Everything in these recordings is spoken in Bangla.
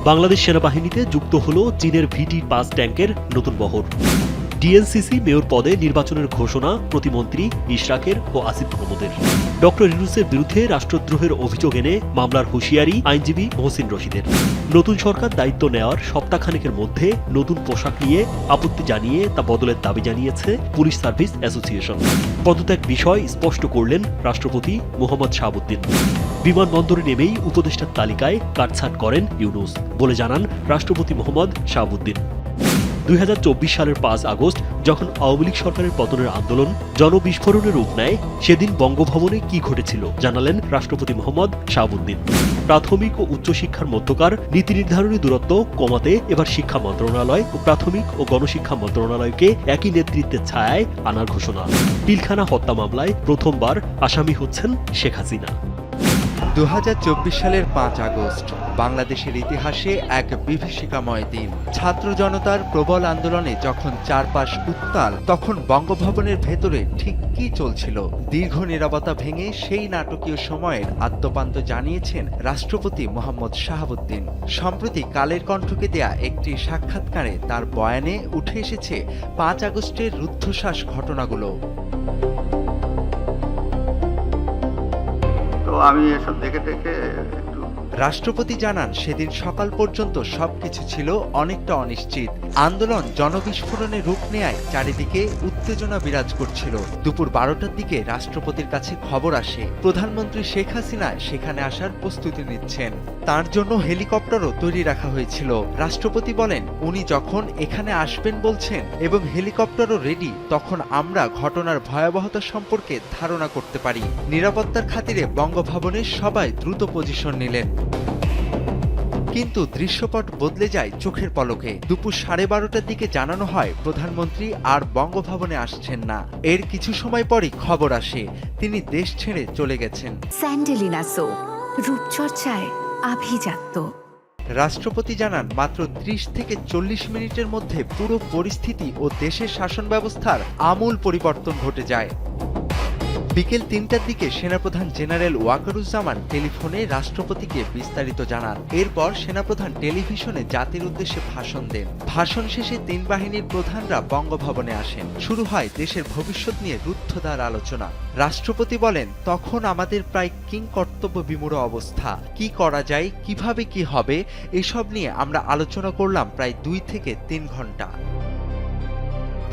বাংলাদেশ সেনাবাহিনীতে যুক্ত হল চীনের VT-5 ট্যাঙ্কের নতুন বহর। ডিএনসিসি মেয়র পদে নির্বাচনের ঘোষণা প্রতিমন্ত্রী ইশরাকের ও আসিফ মাহমুদের। ডক্টর ইউনূসের বিরুদ্ধে রাষ্ট্রদ্রোহের অভিযোগ এনে মামলার হুঁশিয়ারি আইনজীবী মহসিন রশিদের। নতুন সরকার দায়িত্ব নেওয়ার সপ্তাহখানেকের মধ্যে নতুন পোশাক নিয়ে আপত্তি জানিয়ে তা বদলের দাবি জানিয়েছে পুলিশ সার্ভিস অ্যাসোসিয়েশন। পদত্যাগ বিষয় স্পষ্ট করলেন রাষ্ট্রপতি মোহাম্মদ শাহাবুদ্দিন। বিমানবন্দরে নেমেই উপদেষ্টার তালিকায় কাটছাঁট করেন ইউনূস বলে জানান রাষ্ট্রপতি মোহাম্মদ শাহাবুদ্দিন। 2024 সালের 5 আগস্ট যখন আওয়ামী লীগ সরকারের পতনের আন্দোলন জনবিস্ফোরণের রূপ নেয়, সেদিন বঙ্গভবনে কি ঘটেছিল জানালেন রাষ্ট্রপতি মোহাম্মদ শাহাবুদ্দিন। প্রাথমিক ও উচ্চশিক্ষার মধ্যকার নীতি নির্ধারণী দূরত্ব কমাতে এবার শিক্ষা মন্ত্রণালয় ও প্রাথমিক ও গণশিক্ষা মন্ত্রণালয়কে একই নেতৃত্বের ছায়ায় আনার ঘোষণা। পিলখানা হত্যা মামলায় প্রথমবার আসামি হচ্ছেন শেখ হাসিনা। 2024 সালের 5 আগস্ট বাংলাদেশের ইতিহাসে এক বিভীষিকাময় দিন। ছাত্র জনতার প্রবল আন্দোলনে যখন চারপাশ উত্তাল, তখন বঙ্গভবনের ভেতরে ঠিক কি চলছিল? দীর্ঘ নীরবতা ভেঙে সেই নাটকীয় সময়ের আদ্যপান্ত জানিয়েছেন রাষ্ট্রপতি মোহাম্মদ শাহাবুদ্দিন। সম্প্রতি কালের কণ্ঠকে দেয়া একটি সাক্ষাৎকারে তার বয়ানে উঠে এসেছে 5 আগস্টের রুদ্ধশ্বাস ঘটনাগুলো। আমি এসব দেখে একটু রাষ্ট্রপতি জানান, সেদিন সকাল পর্যন্ত সবকিছু ছিল অনেকটা অনিশ্চিত। আন্দোলন জনবিস্ফোরণে রূপ নেয়, চারিদিকে উত্তেজনা বিরাজ করছিল। দুপুর 12টার দিকে রাষ্ট্রপতির কাছে খবর আসে প্রধানমন্ত্রী শেখ হাসিনা সেখানে আসার প্রস্তুতি নিচ্ছেন। তার জন্য হেলিকপ্টারও তৈরি রাখা হয়েছিল। রাষ্ট্রপতি বলেন, উনি যখন এখানে আসবেন বলছেন এবং হেলিকপ্টারও রেডি, তখন আমরা ঘটনার ভয়াবহতা সম্পর্কে ধারণা করতে পারি। নিরাপত্তার খাতিরে বঙ্গভবনে সবাই দ্রুত পজিশন নিলেন। কিন্তু দৃশ্যপট বদলে যায় চোখের পলকে। দুপুর 12:30টার দিকে জানানো হয় প্রধানমন্ত্রী আর বঙ্গভবনে আসছেন না। এর কিছু সময় পরই খবর আসে তিনি দেশ ছেড়ে চলে গেছেন। স্যান্ডেলিনা সো, রূপচর্চায় আভিজাত্য। রাষ্ট্রপতি জানান, মাত্র 30 থেকে 40 মিনিটের মধ্যে পুরো পরিস্থিতি ও দেশের শাসন ব্যবস্থার আমূল পরিবর্তন ঘটে যায়। বিকেল 3টার দিকে সেনাপ্রধান জেনারেল ওয়াকারুজ্জামান টেলিফোনে রাষ্ট্রপতিকে বিস্তারিত জানান। এরপর সেনাপ্রধান টেলিভিশনে জাতির উদ্দেশ্যে ভাষণ দেন। ভাষণ শেষে 3 বাহিনীর প্রধানরা বঙ্গভবনে আসেন। শুরু হয় দেশের ভবিষ্যৎ নিয়ে রুদ্ধদ্বার আলোচনা। রাষ্ট্রপতি বলেন, তখন আমাদের প্রায় কিংকর্তব্য বিমূঢ় অবস্থা। কি করা যায়, কিভাবে কি হবে, এসব নিয়ে আমরা আলোচনা করলাম প্রায় 2 থেকে 3 ঘন্টা।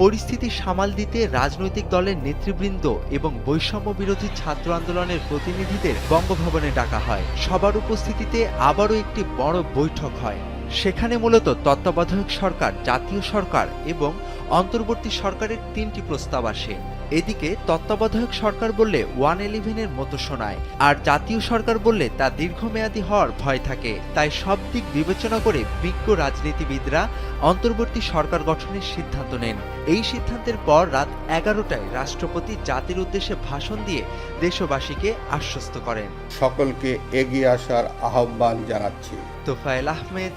পরিস্থিতি সামাল দিতে রাজনৈতিক দলের নেতৃবৃন্দ এবং বৈষম্য বিরোধী ছাত্র আন্দোলনের প্রতিনিধিদের বঙ্গভবনে ডাকা হয়। সবার উপস্থিতিতে আবারও একটি বড় বৈঠক হয়। সেখানে মূলত তত্ত্বাবধায়ক সরকার, জাতীয় সরকার এবং অন্তর্বর্তী সরকারের 3টি প্রস্তাব আসে। এদিকে তত্ত্বাবধায়ক সরকার বললে 111-এর মতো শোনায়, আর জাতীয় সরকার বললে তা দীর্ঘমেয়াদী হওয়ার ভয় থাকে। তাই সব দিক বিবেচনা করে বিজ্ঞ রাজনীতিবিদরা অন্তর্বর্তী সরকার গঠনের সিদ্ধান্ত নেন। এই সিদ্ধান্তের পর রাত 11টায় রাষ্ট্রপতি জাতির উদ্দেশ্যে ভাষণ দিয়ে দেশবাসীকে আশ্বস্ত করেন। সকলকে এগিয়ে আসার আহ্বান জানাচ্ছি। তোফায়েল আহমেদ,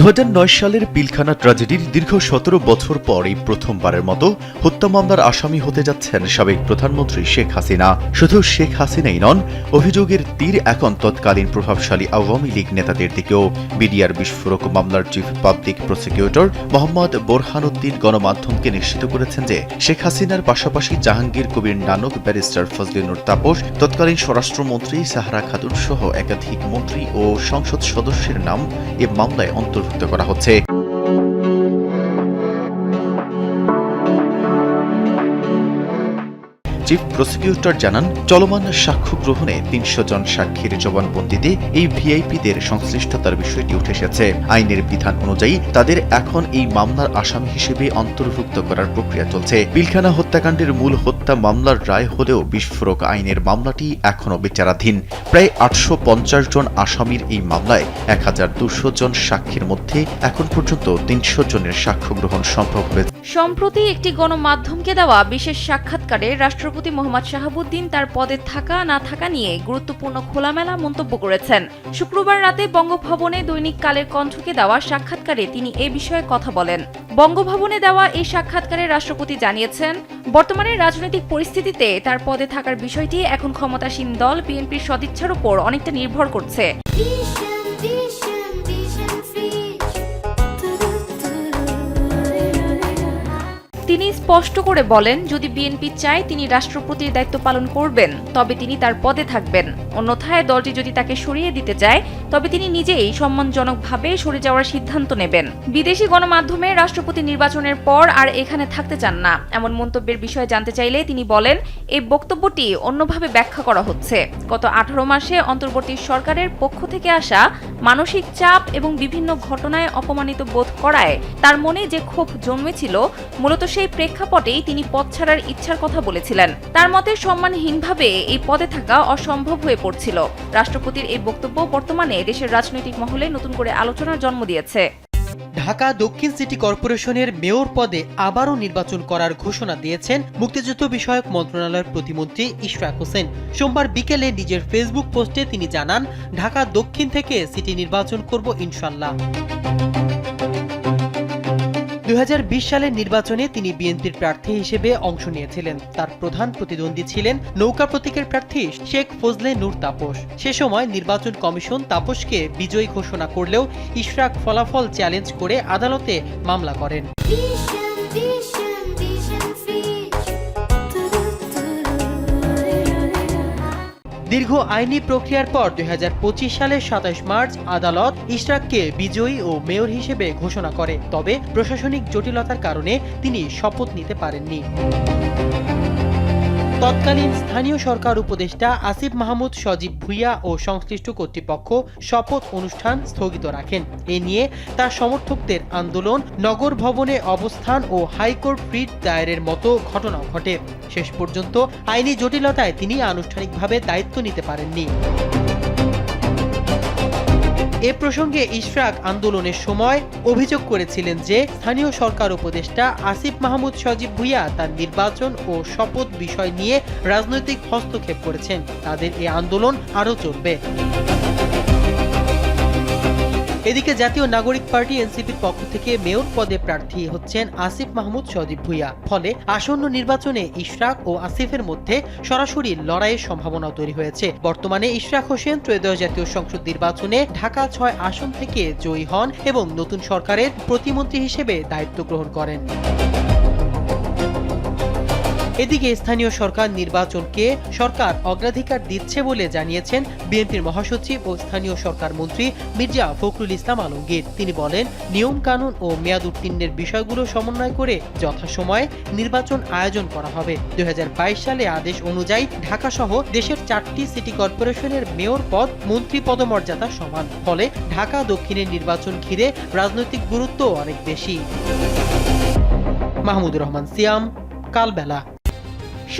2009 সালের পিলখানা ট্র্যাজেডির দীর্ঘ 17 বছর পর এই প্রথমবারের মতো হত্যা মামলার আসামি হতে যাচ্ছেন সাবেক প্রধানমন্ত্রী শেখ হাসিনা। শুধু শেখ হাসিনাই নন, অভিযোগের তীর এখন তৎকালীন প্রভাবশালী আওয়ামী লীগ নেতাদের দিকেও। বিডিআর বিস্ফোরক মামলার chief public prosecutor Mohammad Borhanuddin গণমাধ্যমকে নিশ্চিত করেছেন যে শেখ হাসিনার পাশাপাশি জাহাঙ্গীর কবির নানক, ব্যারিস্টার ফজলে নূর তাপস, তৎকালীন স্বরাষ্ট্রমন্ত্রী সাহারা খাতুন সহ একাধিক মন্ত্রী ও সংসদ সদস্যের নাম এ মামলায় অন্তর্ভুক্ত করা হচ্ছে। চিফ প্রসিকিউটর জানান, চলমান সাক্ষ্য গ্রহণে 300 জন সাক্ষীর জবানবন্দিতে এই ভিআইপিদের সংশ্লিষ্টতার বিষয়টি উঠে এসেছে। আইনের বিধান অনুযায়ী তাদের এখন এই মামলার আসামি হিসেবে অন্তর্ভুক্ত করার প্রক্রিয়া চলছে। পিলখানা হত্যাকাণ্ডের মূল হত্যা মামলার রায় হলেও বিস্ফোরক আইনের মামলাটি এখনও বিচারাধীন। প্রায় 850 জন আসামির এই মামলায় 1200 জন সাক্ষীর মধ্যে এখন পর্যন্ত 300 জনের সাক্ষ্য গ্রহণ সম্ভব হয়েছে। সম্প্রতি একটি গণমাধ্যমকে দেওয়া বিশেষ সাক্ষাৎকারে রাষ্ট্রপতি মোহাম্মদ শাহাবুদ্দিন তার পদে থাকা না থাকা নিয়ে গুরুত্বপূর্ণ খোলামেলা মন্তব্য করেছেন। শুক্রবার রাতে বঙ্গভবনে দৈনিক কালের কণ্ঠকে দেওয়া সাক্ষাৎকারে তিনি এ বিষয়ে কথা বলেন। বঙ্গভবনে দেওয়া এই সাক্ষাৎকারে রাষ্ট্রপতি জানিয়েছেন, বর্তমানে রাজনৈতিক পরিস্থিতিতে তার পদে থাকার বিষয়টি এখন ক্ষমতাসীন দল বিএনপির সদিচ্ছার উপর অনেকটা নির্ভর করছে। স্পষ্ট করে বলেন, যদি বিএনপি চায় তিনি রাষ্ট্রপতির দায়িত্ব পালন করবেন, তবে তিনি তার পদে থাকবেন। অন্যথায় দলটি যদি তাকে সরিয়ে দিতে চায়, তবে তিনি নিজেই সম্মানজনকভাবে সরে যাওয়ার সিদ্ধান্ত নেবেন। বিদেশি গণমাধ্যমে রাষ্ট্রপতি নির্বাচনের পর আর এখানে থাকতে চান না এমন মন্তব্যের বিষয়ে জানতে চাইলে তিনি বলেন, এই বক্তব্যটি অন্যভাবে ব্যাখ্যা করা হচ্ছে। গত 18 মাসে অন্তর্বর্তী সরকারের পক্ষ থেকে আসা মানসিক চাপ এবং বিভিন্ন ঘটনায় অপমানিত বোধ করায় তার মনে যে ক্ষোভ জন্মেছিল, মূলত সেই প্রেক্ষাপটেই তিনি পদ ছাড়ার ইচ্ছার কথা বলেছিলেন। তার মতে সম্মানহীনভাবে এই পদে থাকা অসম্ভব হয়ে পড়ছিল। রাষ্ট্রপতির এই বক্তব্য বর্তমানে দেশের রাজনৈতিক মহলে নতুন করে আলোচনার জন্ম দিয়েছে। ঢাকা দক্ষিণ সিটি কর্পোরেশনের মেয়র পদে আবারও নির্বাচন করার ঘোষণা দিয়েছেন মুক্তিযুদ্ধ বিষয়ক মন্ত্রণালয়ের প্রতিমন্ত্রী ইশরাক হোসেন। সোমবার বিকেলে নিজের ফেসবুক পোস্টে তিনি জানান, ঢাকা দক্ষিণ থেকে সিটি নির্বাচন করব ইনশাল্লাহ। 2020 সালের নির্বাচনে তিনি বিএনপির প্রার্থী হিসেবে অংশ নিয়েছিলেন। তার প্রধান প্রতিদ্বন্দ্বী ছিলেন নৌকা প্রতীকের প্রার্থী শেখ ফজলে নূর তাপস। সে সময় নির্বাচন কমিশন তাপসকে বিজয়ী ঘোষণা করলেও ইশরাক ফলাফল চ্যালেঞ্জ করে আদালতে মামলা করেন। দীর্ঘ আইনি প্রক্রিয়ার পর 2025 সালের 27 মার্চ আদালত ইশরাককে বিজয়ী ও মেয়র হিসেবে ঘোষণা করে। তবে প্রশাসনিক জটিলতার কারণে তিনি শপথ নিতে পারেননি। তৎকালীন স্থানীয় সরকার উপদেষ্টা আসিফ মাহমুদ সজীব ভুইয়া ও সংশ্লিষ্ট কর্তৃপক্ষ শপথ অনুষ্ঠান স্থগিত রাখেন। এ নিয়ে তার সমর্থকদের আন্দোলন, নগর ভবনে অবস্থান ও হাইকোর্ট রিট দায়েরের মতো ঘটনাও ঘটে। শেষ পর্যন্ত আইনি জটিলতায় তিনি আনুষ্ঠানিকভাবে দায়িত্ব নিতে পারেননি। এ প্রসঙ্গে ইশরাক আন্দোলনের সময় অভিযোগ করেছিলেন যে স্থানীয় সরকার উপদেষ্টা আসিফ মাহমুদ সজীব ভুইয়া তার নির্বাচন ও শপথ বিষয় নিয়ে রাজনৈতিক হস্তক্ষেপ করেছেন। তাদের এই আন্দোলন আরও চলবে। এদিকে জাতীয় নাগরিক পার্টি এনসিপির পক্ষ থেকে মেয়র পদে প্রার্থী হচ্ছেন আসিফ মাহমুদ সজীব ভুইয়া। ফলে আসন্ন নির্বাচনে ইশরাক ও আসিফের মধ্যে সরাসরি লড়াইয়ের সম্ভাবনা তৈরি হয়েছে। বর্তমানে ইশরাক হোসেন ত্রয়োদশ জাতীয় সংসদ নির্বাচনে ঢাকা 6 আসন থেকে জয়ী হন এবং নতুন সরকারের প্রতিমন্ত্রী হিসেবে দায়িত্ব গ্রহণ করেন। এদিকে স্থানীয় সরকার নির্বাচনকে সরকার অগ্রাধিকার দিচ্ছে বলে জানিয়েছেন বিএনপির মহাসচিব ও স্থানীয় সরকার মন্ত্রী মির্জা ফখরুল ইসলাম আলমগীর। তিনি বলেন, নিয়ম কানুন ও মেয়াদ উত্তীর্ণের বিষয়গুলো সমন্বয় করে যথাসময়ে নির্বাচন আয়োজন করা হবে। 2022 সালে আদেশ অনুযায়ী ঢাকা সহ দেশের 4টি সিটি কর্পোরেশনের মেয়র পদ মন্ত্রী পদমর্যাদা সমান। ফলে ঢাকা দক্ষিণের নির্বাচন ঘিরে রাজনৈতিক গুরুত্ব অনেক বেশি। মাহমুদুর রহমান সিয়াম, কালবেলা।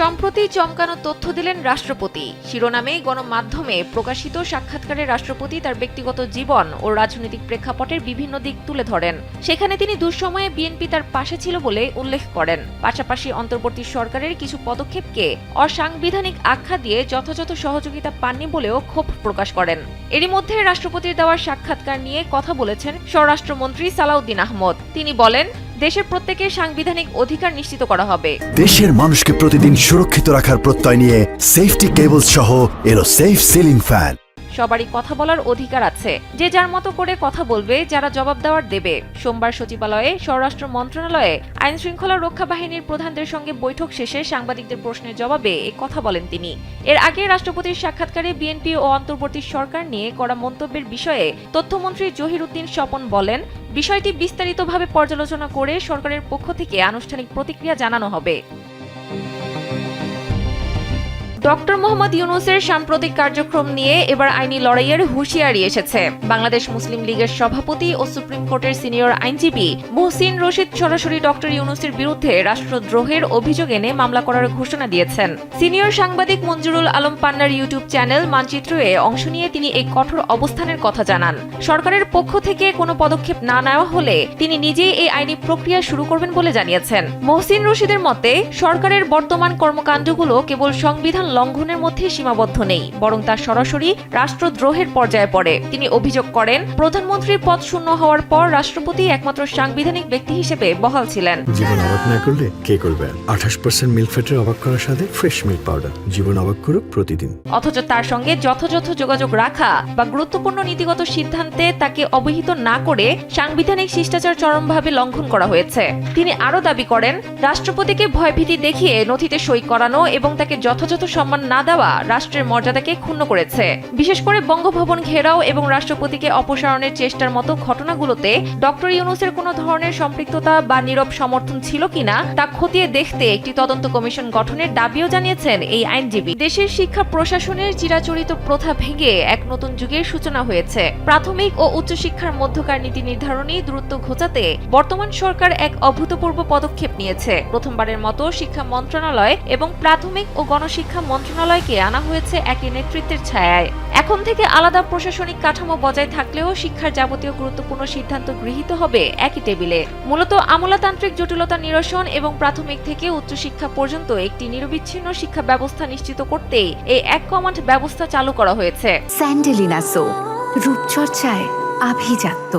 সম্প্রতি চমকানো তথ্য দিলেন রাষ্ট্রপতি। শিরোনামে গণমাধ্যমে প্রকাশিত সাক্ষাৎকারে রাষ্ট্রপতি তার ব্যক্তিগত জীবন ও রাজনৈতিক প্রেক্ষাপটের বিভিন্ন দিক তুলে ধরেন। সেখানে তিনি দুঃসময়ে বিএনপি তার পাশে ছিল বলে উল্লেখ করেন। পাশাপাশি অন্তর্বর্তী সরকারের কিছু পদক্ষেপকে অসাংবিধানিক আখ্যা দিয়ে যথাযথ সহযোগিতা পাননি বলেও ক্ষোভ প্রকাশ করেন। এরই মধ্যে রাষ্ট্রপতির দেওয়া সাক্ষাৎকার নিয়ে কথা বলেছেন স্বরাষ্ট্রমন্ত্রী সালাউদ্দিন আহমদ। তিনি বলেন, দেশের প্রত্যেকের সাংবিধানিক অধিকার নিশ্চিত করা হবে। দেশের মানুষকে প্রতিদিন সুরক্ষিত রাখার প্রত্যয় নিয়ে সেফটি কেবলস সহ এলো সেফ সিলিং ফ্যান। সবারই কথা বলার অধিকার আছে। যে যার মতো করে কথা বলবে, যারা জবাব দেওয়ার দেবে। সোমবার সচিবালয়ে স্বরাষ্ট্র মন্ত্রণালয়ে আইন শৃঙ্খলা রক্ষা বাহিনীর প্রধানদের সঙ্গে বৈঠক শেষে সাংবাদিকদের প্রশ্নের জবাবে এই কথা বলেন তিনি। এর আগে রাষ্ট্রপতির সাক্ষাৎকারে বিএনপি ও অন্তর্বর্তী সরকার নিয়ে করা মন্তব্যের বিষয়ে তথ্যমন্ত্রী জহির উদ্দিন স্বপন বলেন, বিষয়টি বিস্তারিতভাবে পর্যালোচনা করে সরকারের পক্ষ থেকে আনুষ্ঠানিক প্রতিক্রিয়া জানানো হবে। ডক্টর মোহাম্মদ ইউনূসের সাম্প্রতিক কার্যক্রম নিয়ে এবার আইনি লড়াইয়ের হুঁশিয়ারি এসেছে। বাংলাদেশ মুসলিম লীগের সভাপতি ও সুপ্রিম কোর্টের সিনিয়র আইনজীবী মুহসিন রশিদ সরাসরি ডক্টর ইউনূসের বিরুদ্ধে রাষ্ট্রদ্রোহের অভিযোগ এনে মামলা করার ঘোষণা দিয়েছেন। সিনিয়র সাংবাদিক মঞ্জুরুল আলম পান্নার ইউটিউব চ্যানেল মানচিত্রে অংশ নিয়ে তিনি এই কঠোর অবস্থানের কথা জানান। সরকারের পক্ষ থেকে কোনো পদক্ষেপ না নেওয়া হলে তিনি নিজেই এই আইনি প্রক্রিয়া শুরু করবেন বলে জানিয়েছেন। মুহসিন রশিদের মতে, সরকারের বর্তমান কর্মকাণ্ডগুলো কেবল সংবিধান লঙ্ঘনের মধ্যে সীমাবদ্ধ নেই, বরং তা সরাসরি রাষ্ট্রদ্রোহের পর্যায়ে পড়ে। তিনি অভিযোগ করেন, প্রধানমন্ত্রীর পদ শূন্য হওয়ার পর রাষ্ট্রপতি একমাত্র সাংবিধানিক ব্যক্তি হিসেবে বহাল ছিলেন। জীবন অবাক না করলে কে করবে? 28% মিল্ক ফ্যাটের অবাক করার সাথে ফ্রেশ মিল্ক পাউডার। জীবন অবাক করুক প্রতিদিন। অথচ তার সঙ্গে যথাযথ যোগাযোগ রাখা বা গুরুত্বপূর্ণ নীতিগত সিদ্ধান্তে তাকে অবহিত না করে সাংবিধানিক শিষ্টাচার চরমভাবে লঙ্ঘন করা হয়েছে। তিনি আরও দাবি করেন, রাষ্ট্রপতিকে ভয়ভীতি দেখিয়ে নথিতে সই করানো এবং তাকে যথাযথ সম্মান না দেওয়া রাষ্ট্রের মর্যাদাকে ক্ষুণ্ণ করেছে। বিশেষ করে বঙ্গভবন ঘেরাও এবং রাষ্ট্রপতিকে অপসারণের চেষ্টার মতো ঘটনাগুলোতে ডক্টর ইউনূসের কোনো ধরনের সম্পৃক্ততা বা নীরব সমর্থন ছিল কিনা তা খতিয়ে দেখতে একটি তদন্ত কমিশন গঠনের দাবিও জানিয়েছেন এই আইনজীবী। দেশের শিক্ষা প্রশাসনের চিরাচরিত প্রথা ভেঙে এক নতুন যুগের সূচনা হয়েছে। প্রাথমিক ও উচ্চশিক্ষার মধ্যকার নীতি নির্ধারণী দূরত্ব ঘোচাতে বর্তমান সরকার এক অভূতপূর্ব পদক্ষেপ নিয়েছে। প্রথমবারের মতো শিক্ষা মন্ত্রণালয় এবং প্রাথমিক ও গণশিক্ষা মন্ত্রণালয়কে আনা হয়েছে একই নেতৃত্বের ছায়ায়। এখন থেকে আলাদা প্রশাসনিক কাঠামো বজায় থাকলেও শিক্ষার যাবতীয় গুরুত্বপূর্ণ সিদ্ধান্ত গৃহীত হবে একই টেবিলে। মূলত আমলাতান্ত্রিক জটিলতা নিরসন এবং প্রাথমিক থেকে উচ্চশিক্ষা পর্যন্ত একটি নিরবিচ্ছিন্ন শিক্ষা ব্যবস্থা নিশ্চিত করতেই এই এক কমান্ড ব্যবস্থা চালু করা হয়েছে। স্যান্ডেলিনা সো, রূপচর্চায় আভিজাত্য।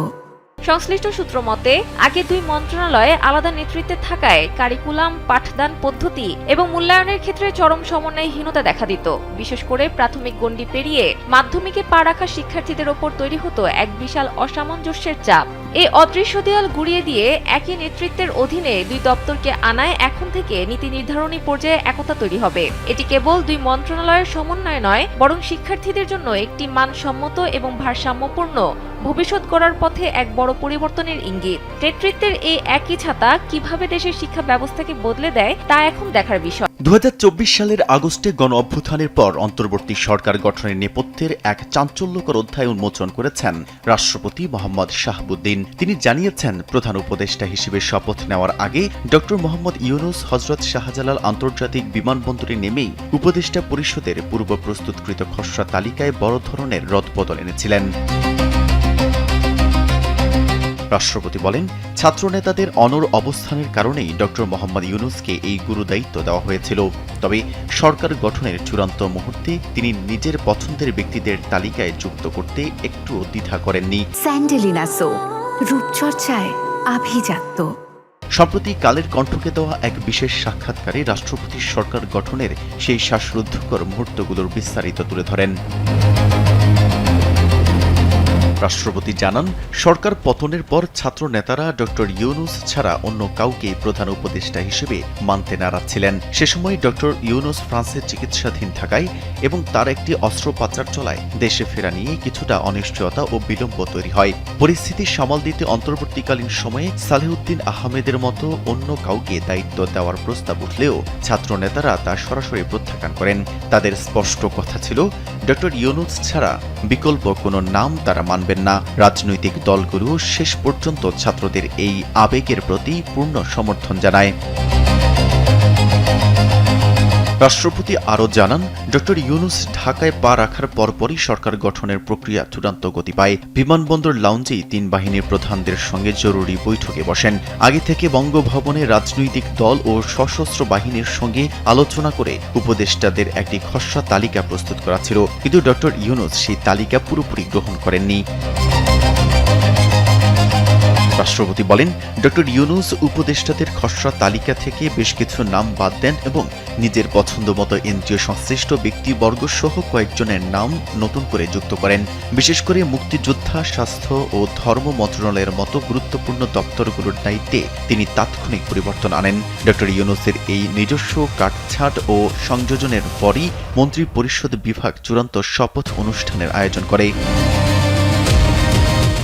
সংশ্লিষ্ট সূত্র মতে, আগে দুই মন্ত্রণালয়ে আলাদা নেতৃত্বে থাকায় কারিকুলাম, পাঠদান পদ্ধতি এবং মূল্যায়নের ক্ষেত্রে চরম সমন্বয়হীনতা দেখা দিত। বিশেষ করে প্রাথমিক গণ্ডি পেরিয়ে মাধ্যমিকে পা রাখা শিক্ষার্থীদের ওপর তৈরি হতো এক বিশাল অসামঞ্জস্যের চাপ। এই অদৃশ্য দেয়াল গুড়িয়ে দিয়ে একই নেতৃত্বের অধীনে দুই দপ্তরকে আনায় এখন থেকে নীতি নির্ধারণী পর্যায়ে একতা তৈরি হবে। এটি কেবল দুই মন্ত্রণালয়ের সমন্বয় নয়, বরং শিক্ষার্থীদের জন্য একটি মানসম্মত এবং ভারসাম্যপূর্ণ ভবিষ্যৎ গড়ার পথে এক বড় পরিবর্তনের ইঙ্গিত। নেতৃত্বের এই একই ছাতা কিভাবে দেশের শিক্ষা ব্যবস্থাকে বদলে দেয় তা এখন দেখার বিষয়। 2024 সালের আগস্টে গণ অভ্যুত্থানের পর অন্তর্বর্তী সরকার গঠনের নেপথ্যের এক চাঞ্চল্যকর অধ্যায় উন্মোচন করেছেন রাষ্ট্রপতি মোহাম্মদ শাহাবুদ্দিন। তিনি জানিয়েছেন, প্রধান উপদেষ্টা হিসেবে শপথ নেওয়ার আগে ডক্টর মোহাম্মদ ইউনূস হযরত শাহজালাল আন্তর্জাতিক বিমানবন্দরে নেমেই উপদেষ্টা পরিষদের পূর্ব প্রস্তুতকৃত খসড়া তালিকায় বড় ধরনের রদবদল এনেছিলেন। রাষ্ট্রপতি বলেন, ছাত্রনেতাদের অনড় অবস্থানের কারণেই ডক্টর মোহাম্মদ ইউনূসকে এই গুরুদায়িত্ব দেওয়া হয়েছিল। তবে সরকার গঠনের চূড়ান্ত মুহূর্তে তিনি নিজের পছন্দের ব্যক্তিদের তালিকায় যুক্ত করতে একটুও দ্বিধা করেননি। স্যান্ডেলিনা সো, রূপচর্চায় আভিজাত্য। সম্প্রতি কালের কণ্ঠকে দেওয়া এক বিশেষ সাক্ষাৎকারে রাষ্ট্রপতি সরকার গঠনের সেই শ্বাসরুদ্ধকর মুহূর্তগুলোর বিস্তারিত তুলে ধরেন। রাষ্ট্রপতি জানান, সরকার পতনের পর ছাত্র নেতারা ডক্টর ইউনূস ছাড়া অন্য কাউকে প্রধান উপদেষ্টা হিসেবে মানতে নারাজ ছিলেন। সে সময় ডক্টর ইউনূস ফ্রান্সে চিকিৎসাধীন থাকায় এবং তার একটি অস্ত্র পাচার চলায় দেশে ফেরা নিয়ে কিছুটা অনিশ্চয়তা ও বিলম্ব তৈরি হয়। পরিস্থিতি সামাল দিতে অন্তর্বর্তীকালীন সময়ে সালেহউদ্দিন আহমেদের মতো অন্য কাউকে দায়িত্ব দেওয়ার প্রস্তাব উঠলেও ছাত্র নেতারা তা সরাসরি প্রত্যাখ্যান করেন। তাদের স্পষ্ট কথা ছিল, ডক্টর ইউনূস ছাড়া বিকল্প কোনো নাম তারা মানবেন না। রাজনৈতিক দলগুলো শেষ পর্যন্ত ছাত্রদের এই আবেগের প্রতি পূর্ণ সমর্থন জানায়। রাষ্ট্রপতি আরও জানান, ডক্টর ইউনূস ঢাকায় পা রাখার পরপরই সরকার গঠনের প্রক্রিয়া চূড়ান্ত গতি পায়। বিমানবন্দর লাউঞ্জেই তিন বাহিনীর প্রধানদের সঙ্গে জরুরি বৈঠকে বসেন। আগে থেকে বঙ্গভবনে রাজনৈতিক দল ও সশস্ত্র বাহিনীর সঙ্গে আলোচনা করে উপদেষ্টাদের একটি খসড়া তালিকা প্রস্তুত করা ছিল, কিন্তু ডক্টর ইউনূস সেই তালিকা পুরোপুরি গ্রহণ করেননি। রাষ্ট্রপতি বলেন, ডক্টর ইউনূস উপদেষ্টাদের খসড়া তালিকা থেকে বেশ কিছু নাম বাদ দেন এবং নিজের পছন্দ মতো এনজিও সংশ্লিষ্ট ব্যক্তিবর্গ সহ কয়েকজনের নাম নতুন করে যুক্ত করেন। বিশেষ করে মুক্তিযোদ্ধা, স্বাস্থ্য ও ধর্ম মন্ত্রণালয়ের মতো গুরুত্বপূর্ণ দপ্তরগুলোর দায়িত্বে তিনি তাৎক্ষণিক পরিবর্তন আনেন। ডক্টর ইউনূসের এই নিজস্ব কাটছাঁট ও সংযোজনের পরই মন্ত্রী পরিষদ বিভাগ চূড়ান্ত শপথ অনুষ্ঠানের আয়োজন করে।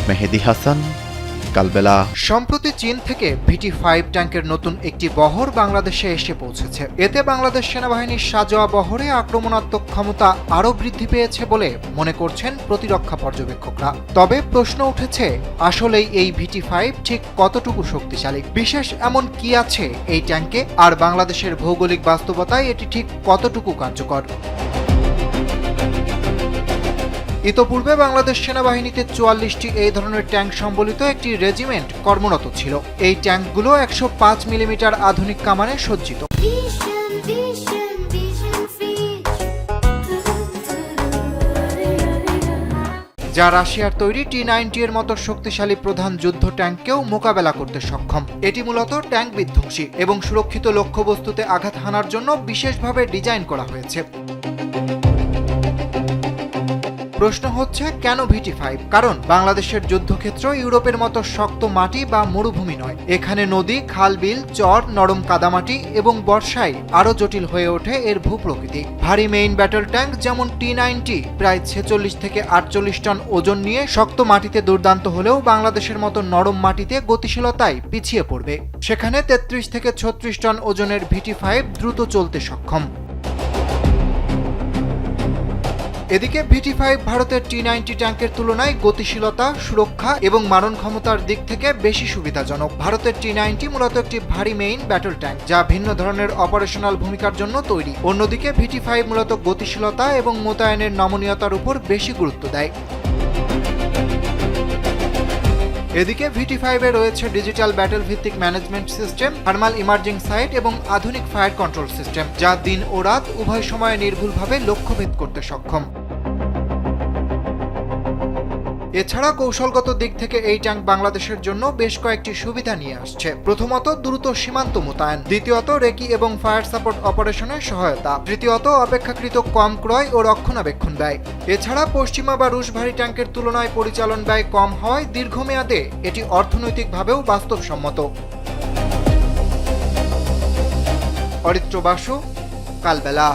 মেহেদী হাসান, কালবেলা। সম্প্রতি চীন থেকে VT-5 ট্যাঙ্কের নতুন একটি বহর বাংলাদেশে এসে পৌঁছেছে। এতে বাংলাদেশ সেনাবাহিনীর সাজোয়া বহরে আক্রমণাত্মক ক্ষমতা আরও বৃদ্ধি পেয়েছে বলে মনে করছেন প্রতিরক্ষা পর্যবেক্ষকরা। তবে প্রশ্ন উঠেছে, আসলেই এই VT-5 ঠিক কতটুকু শক্তিশালী? বিশেষ এমন কি আছে এই ট্যাঙ্কে, আর বাংলাদেশের ভৌগোলিক বাস্তবতায় এটি ঠিক কতটুকু কার্যকর? ইতোপূর্বে বাংলাদেশ সেনাবাহিনীতে 44টি এই ধরনের ট্যাঙ্ক সম্বলিত একটি রেজিমেন্ট কর্মরত ছিল। এই ট্যাঙ্কগুলো 105 মিলিমিটার আধুনিক কামানে সজ্জিত। যা রাশিয়ার তৈরি T-90 এর মতো শক্তিশালী প্রধান যুদ্ধ ট্যাঙ্ককেও মোকাবেলা করতে সক্ষম। এটি মূলত ট্যাঙ্ক বিধ্বংসী এবং সুরক্ষিত লক্ষ্যবস্তুতে আঘাত হানার জন্য বিশেষভাবে ডিজাইন করা হয়েছে। প্রশ্ন হচ্ছে কেন VT-5? কারণ বাংলাদেশের যুদ্ধক্ষেত্র ইউরোপের মতো শক্ত মাটি বা মরুভূমি নয়। এখানে নদী, খাল, বিল, চর, নরম কাদামাটি এবং বর্ষায় আরও জটিল হয়ে ওঠে এর ভূপ্রকৃতি। ভারী মেইন ব্যাটল ট্যাঙ্ক যেমন T-90 প্রায় 46 থেকে 48 টন ওজন নিয়ে শক্ত মাটিতে দুর্দান্ত হলেও বাংলাদেশের মতো নরম মাটিতে গতিশীলতায় পিছিয়ে পড়বে। সেখানে 33 থেকে 36 টন ওজনের VT-5 দ্রুত চলতে সক্ষম। এদিকে VT-5 ভারতের T-90 ট্যাঙ্কের তুলনায় গতিশীলতা, সুরক্ষা এবং মারণ ক্ষমতার দিক থেকে বেশি সুবিধাজনক। ভারতের T-90 মূলত একটি ভারী মেইন ব্যাটল ট্যাঙ্ক যা ভিন্ন ধরনের অপারেশনাল ভূমিকার জন্য তৈরি। অন্যদিকে VT-5 মূলত গতিশীলতা এবং মোতায়েনের নমনীয়তার উপর বেশি গুরুত্ব দেয়। এদিকে VT-5 এ রয়েছে ডিজিটাল ব্যাটল ভিত্তিক management system, thermal imaging sight এবং আধুনিক ফায়ার কন্ট্রোল সিস্টেম, যা দিন ও রাত উভয় সময়ে নির্ভুলভাবে লক্ষ্যভেদ করতে সক্ষম। এছাড়া কৌশলগত দিক থেকে এই ট্যাঙ্ক বাংলাদেশের জন্য বেশ কয়েকটি সুবিধা নিয়ে আসছে। প্রথমত, দ্রুত সীমান্ত মোতায়েন। দ্বিতীয়ত, রেকি এবং ফায়ার সাপোর্ট অপারেশনের সহায়তা। তৃতীয়ত, অপেক্ষাকৃত কম ক্রয় ও রক্ষণাবেক্ষণ ব্যয়। এছাড়া পশ্চিমা বা রুশ ভারী ট্যাঙ্কের তুলনায় পরিচালন ব্যয় কম হওয়ায় দীর্ঘমেয়াদে এটি অর্থনৈতিকভাবেও বাস্তবসম্মত। অরিত্র বাসু, কালবেলা।